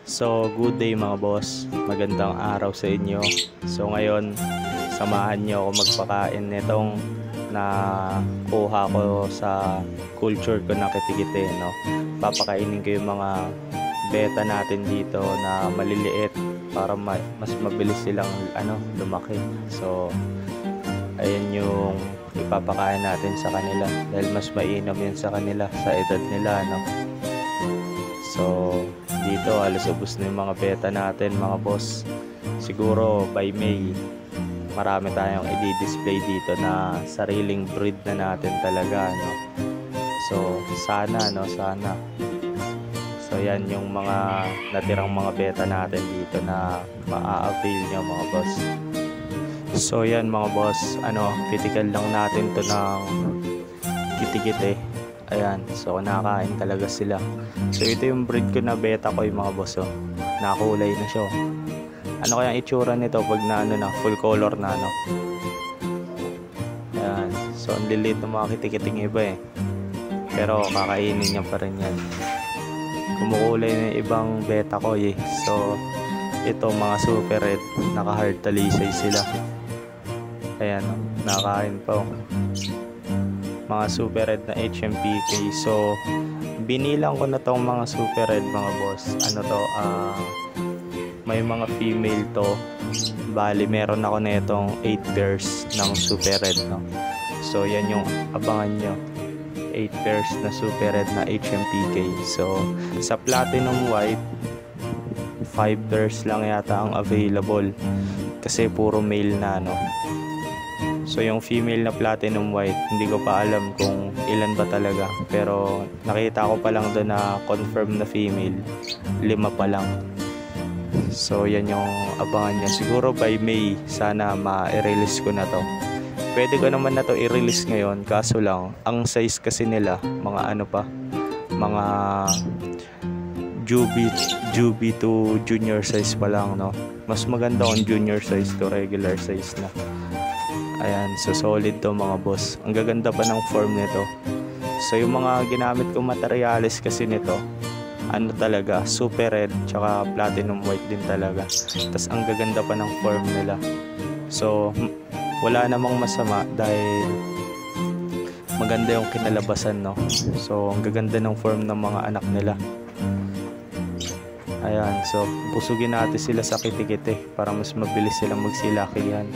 So, good day mga boss. Magandang araw sa inyo. So, ngayon, samahan nyo ako magpakain nitong na kuha ko sa culture ko na kitikite, no? Papakainin ko yung mga beta natin dito na maliliit para mas mabilis silang lumaki. So, ayan yung ipapakain natin sa kanila dahil mas mainam yun sa kanila sa edad nila, no? So, dito halos ubos na yung mga beta natin mga boss. Siguro by May marami tayong i-display dito na sariling breed na natin talaga, no? So sana so yan yung mga natirang mga beta natin dito na maa-avail nyo mga boss. So yan mga boss, critical lang natin to ng kitikite. Ayan, so nakakain talaga sila. So ito yung breed ko na beta ko yung mga boss, oh. Nakulay na siya. Ano kaya itsura nito pag na full color na Ayan, so ang lilit ng mga kitikiting iba pero kakainin niya pa rin yan. Kumukulay na yung ibang beta ko So ito mga super red, naka hard talisay sila. Ayan, nakain pa mga super red na HMPK. So binilang ko na tong mga super red mga boss. May mga female to. Bali meron ako netong 8 pairs ng super red, no? So yan yung abangan nyo, 8 pairs na super red na HMPK. So sa platinum white 5 pairs lang yata ang available kasi puro male na, no? So yung female na platinum white, hindi ko pa alam kung ilan ba talaga, pero nakita ko pa lang doon na confirm na female 5 pa lang. So yan yung abangan niya. Siguro by May sana ma-release ko na to. Pwede ko naman na to i-release ngayon, kaso lang ang size kasi nila mga mga juvie to junior size pa lang, no? Mas maganda kung junior size to regular size na. Ayan, so solid to mga boss. Ang gaganda pa ng form nito. So yung mga ginamit kong materials kasi nito, talaga, super red tsaka platinum white din talaga. Tas ang gaganda pa ng form nila. So wala namang masama dahil maganda yung kinalabasan, no? So ang gaganda ng form ng mga anak nila. Ayan, so pusugin natin sila sa kitikite para mas mabilis silang magsilakihan.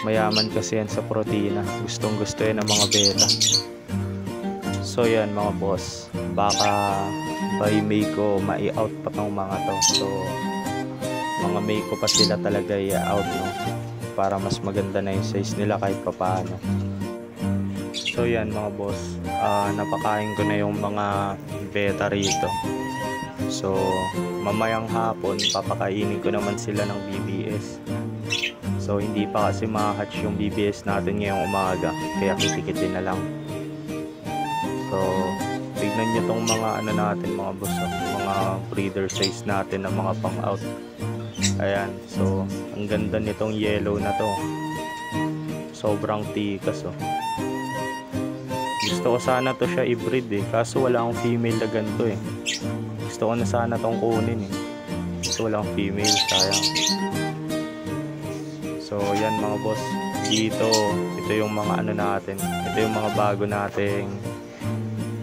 Mayaman kasi yan sa protina. Gustong gusto yan ng mga beta. So yan mga boss, baka by May ko mai-out pa tong mga to. So mga May ko pa sila talaga i-out, no? Para mas maganda na yung size nila kahit pa paano. So yan mga boss, napakain ko na yung mga beta rito. So mamayang hapon papakainin ko naman sila ng BBS. So hindi pa kasi ma-hatch yung BBS natin ngayong umaga, kaya kitikitin na lang. So tignan nyo tong mga natin mga boss, mga breeder size natin ng mga pang out. Ayan, so ang ganda nitong yellow na to, sobrang tikas. Gusto ko sana to siya i-breed kaso wala akong female na ganito Gusto ko na sana tong kunin so wala akong female, sayang. So yan mga boss, ito yung mga natin, ito yung mga bago nating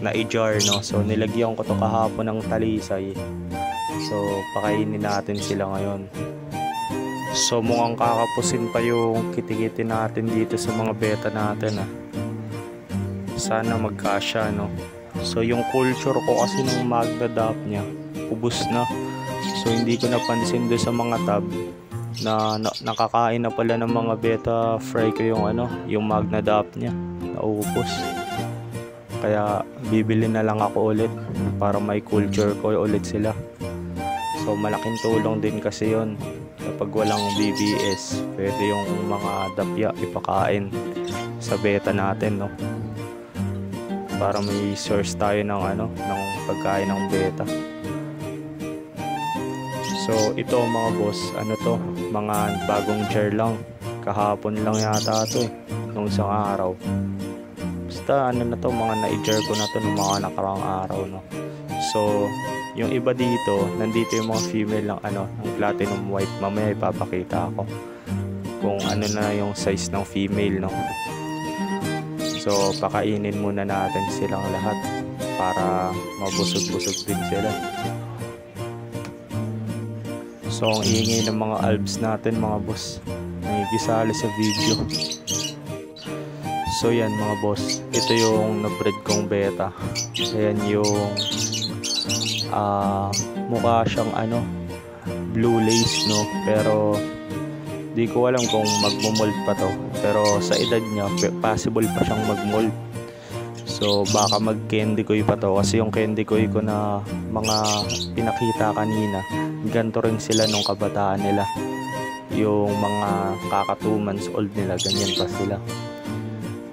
na i-jar, no? So nilagyan ko to kahapon ng talisay. So pakainin natin sila ngayon. So mukhang kakapusin pa yung kitikiti natin dito sa mga beta natin Sana magkasya, no? So yung culture ko kasi nung magda-dap niya ubos na. So hindi ko napansin doon sa mga tab na nakakain na pala ng mga beta fry ko yung magna-dap niya, naubos. Kaya bibili na lang ako ulit para may culture ko ulit sila. So malaking tulong din kasi yon kapag walang BBS, pwede yung mga dapya ipakain sa beta natin, no? Para may source tayo ng ng pagkain ng beta. So ito mga boss, mga bagong jar lang. Kahapon lang yata ito nung isang araw. Basta mga na-jar ko na to nung mga nakaraang araw, no? So Yung iba dito, nandito yung mga female ng ng platinum white. Mamaya ipapakita ako kung ano na yung size ng female, no. So pakainin muna natin silang lahat para mabusog-busog din sila. So ang ingay ng mga albs natin, mga boss, nangigisali sa video. So yan mga boss, ito yung na-breed kong beta. Ayan yung mukha siyang blue lace, no, pero di ko alam kung magmo-mold pa to, pero sa edad niya possible pa siyang mag-mold. So baka mag-candy koy pa to, kasi yung candy koy ko na mga pinakita kanina, ganito rin sila nung kabataan nila. Yung mga kaka 2 months old nila, ganyan pa sila.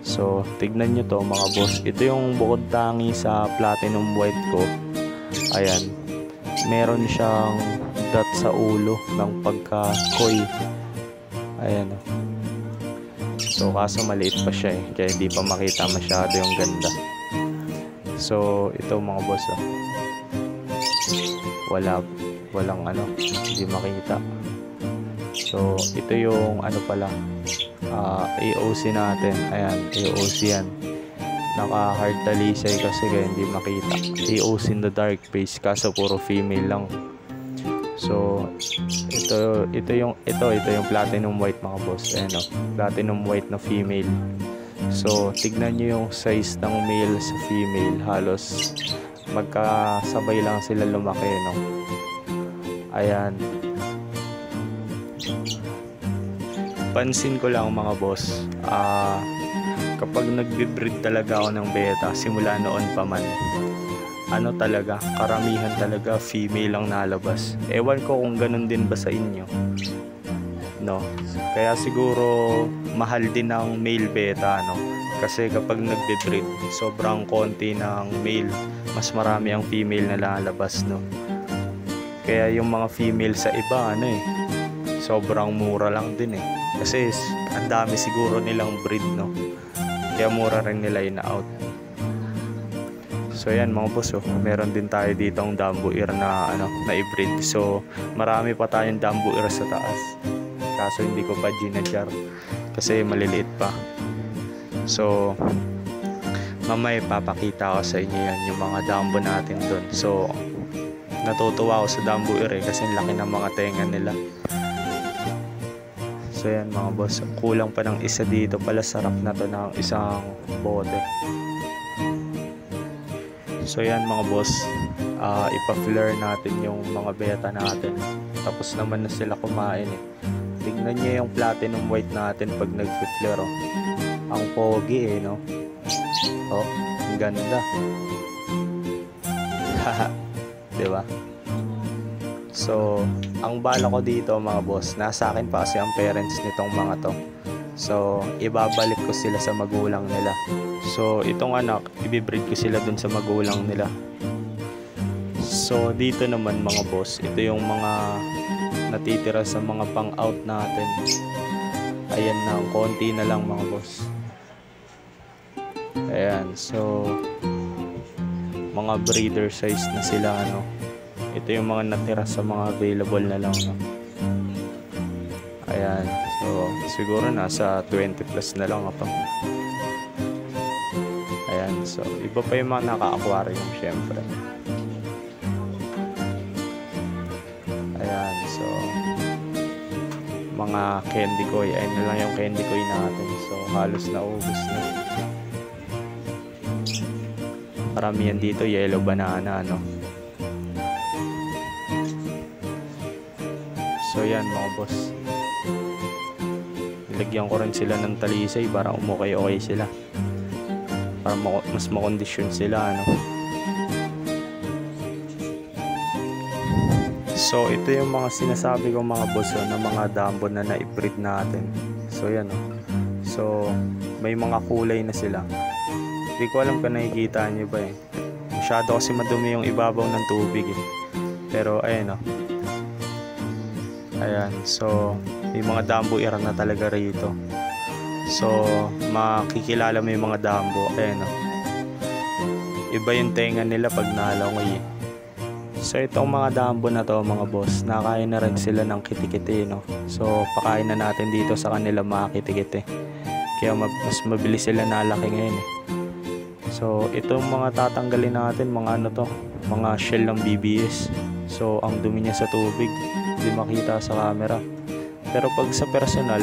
So tignan nyo to mga boss, ito yung bukod tangi sa platinum white ko. Ayan, meron siyang dot sa ulo ng pagka-koy. Ayan. So kaso maliit pa siya kaya hindi pa makita masyado yung ganda. So ito mga boss, walang hindi makita. So ito yung pala, AOC natin. Ayan, AOC yan. Naka hard talisay kasi kaya hindi makita. AOC in the dark base, kaso puro female lang. So ito yung platinum white mga boss. Ayan, platinum white na female. So tignan nyo yung size ng male sa female, halos magkasabay lang sila lumaki, no. Ayan, pansin ko lang mga boss, kapag nagbe-breed talaga ako ng beta, simula noon pa man, talaga, karamihan talaga female ang nalabas. Ewan ko kung ganun din ba sa inyo, no. Kaya siguro mahal din ang male beta, no, kasi kapag nagbe-breed, sobrang konti ng male, mas marami ang female na lalabas, no. Kaya yung mga female sa iba sobrang mura lang din kasi ang dami siguro nilang breed, no, kaya mura rin nila in-out. So yan mga boss, meron din tayo dito ang Dumbo Ear na i-breed. So marami pa tayong Dumbo Ear sa taas, kaso hindi ko pa ginadjar kasi maliliit pa. So mamaya papakita ko sa inyo yan, yung mga Dumbo natin doon. So natutuwa ako sa Dumbo Ear kasi laki ng mga tenga nila. So yan mga boss, kulang pa ng isa dito pala, sarap na to ng isang bote. So yan mga boss, ipa-flare natin yung mga beta natin, tapos naman na sila kumain Tignan nyo yung platinum white natin pag nag-flare, ang pogi no. Ang ganda. Haha, diba? So ang bala ko dito mga boss, nasa akin pa kasi ang parents nitong mga to. So ibabalik ko sila sa magulang nila. So itong anak, ibibreed ko sila dun sa magulang nila. So dito naman mga boss, ito yung mga natitira sa mga pang out natin. Ayan na, konti na lang mga boss. Ayan, so mga breeder size na sila Ito yung mga natira sa mga available na lang Ayan, so siguro nasa 20 plus na lang Ayan, so iba pa yung mga naka-aquarium syempre. Ayan, so mga candy koi, ayun na lang yung candy koi natin. So halos naubos na. Paramihan dito yellow banana So yan mga boss, nilagyan ko rin sila ng talisay para umukay-okay sila, para mas makondisyon sila So ito yung mga sinasabi ko mga boss na mga Dumbo na na-breed natin. So yan So may mga kulay na sila. Hindi ko alam kung nakikita nyo ba masyado kasi madumi yung ibabaw ng tubig Pero ayan Ayan, so may mga Dumbo Ear na talaga rito. So makikilala mo yung mga Dumbo. Ayan Iba yung tenga nila pag nalangoy So itong mga dambo na to mga boss, nakain na rin sila ng kitikiti, no? So pakain na natin dito sa kanila mga kitikiti. Kaya mas mabilis sila nalaki ngayon eh. So itong mga tatanggalin natin, mga ano to, mga shell ng BBS. So ang dumi niya sa tubig, hindi makita sa camera. Pero pag sa personal,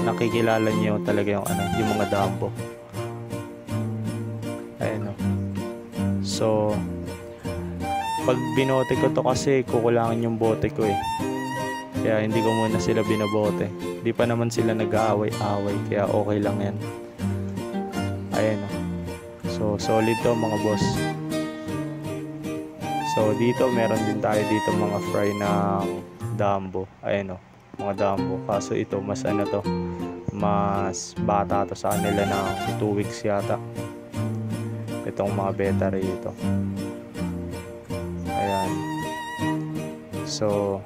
nakikilala niyo talaga yung ano, yung mga dambo. Ayun, no? So pag binote ko to kasi kukulangin yung bote ko eh. Kaya hindi ko muna sila binabote. Di pa naman sila nag-aaway-away, kaya okay lang yan. Ayan o. So solid to mga boss. So dito meron din tayo dito mga fry ng dambo. Ayan o, mga dambo. Kaso ito mas ano to, mas bata to sa kanila ng 2 weeks yata. Itong mga beta rito. Ayan. So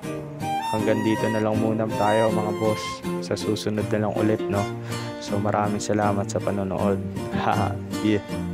hanggang dito na lang muna tayo mga boss. Sa susunod na lang ulit, no? So maraming salamat sa panonood. Haha. Yeah.